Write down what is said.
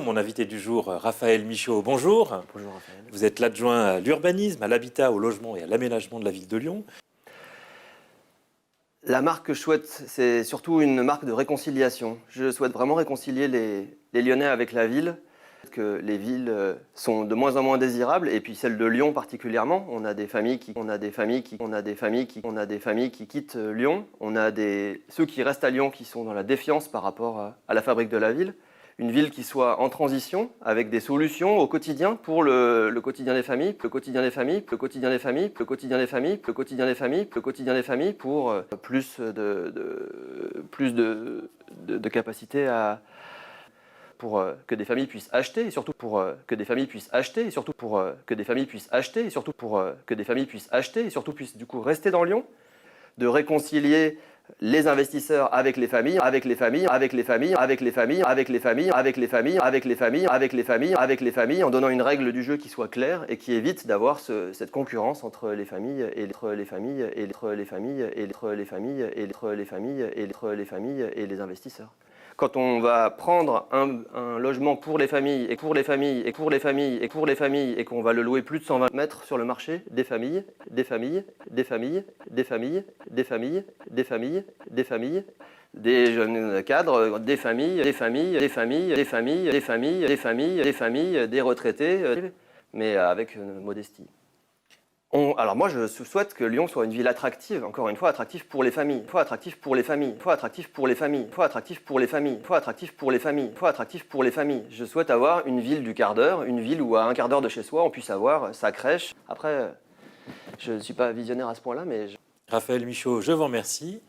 Mon invité du jour, Raphaël Michaud, bonjour. Bonjour Raphaël. Vous êtes l'adjoint à l'urbanisme, à l'habitat, au logement et à l'aménagement de la ville de Lyon. La marque que je souhaite, c'est surtout une marque de réconciliation. Je souhaite vraiment réconcilier les Lyonnais avec la ville, que les villes sont de moins en moins désirables, et puis celle de Lyon particulièrement. On a des familles qui quittent Lyon. On a ceux qui restent à Lyon qui sont dans la défiance par rapport à la fabrique de la ville. Une ville qui soit en transition, avec des solutions au quotidien pour le quotidien des familles, le quotidien des familles, le quotidien des familles, le quotidien des familles, le quotidien des familles, le quotidien des familles, pour plus de capacité pour que des familles puissent acheter, et surtout pour que des familles puissent acheter, et surtout pour que des familles puissent acheter, et surtout pour que des familles puissent acheter, et surtout puissent du coup rester dans Lyon, de réconcilier les investisseurs avec les familles, avec les familles, avec les familles, avec les familles, avec les familles, avec les familles, avec les familles, avec les familles, avec les familles, en donnant une règle du jeu qui soit claire et qui évite d'avoir cette concurrence entre les familles et les familles et les familles et les familles et les familles et les familles et les investisseurs. Quand on va prendre un logement pour les familles et pour les familles et pour les familles et pour les familles et qu'on va le louer plus de 120 mètres sur le marché, des familles, des familles, des familles, des familles, des familles, des familles, des familles, des jeunes cadres, des familles, des familles, des familles, des familles, des familles, des familles, des familles, des retraités, mais avec modestie. Alors moi, je souhaite que Lyon soit une ville attractive, encore une fois attractive pour les familles, attractive pour les familles, attractive pour les familles, attractive pour les familles, attractive pour les familles, attractive pour les familles. Je souhaite avoir une ville du quart d'heure, une ville où à un quart d'heure de chez soi, on puisse avoir sa crèche. Après, je ne suis pas visionnaire à ce point-là, mais... Raphaël Michaud, je vous remercie.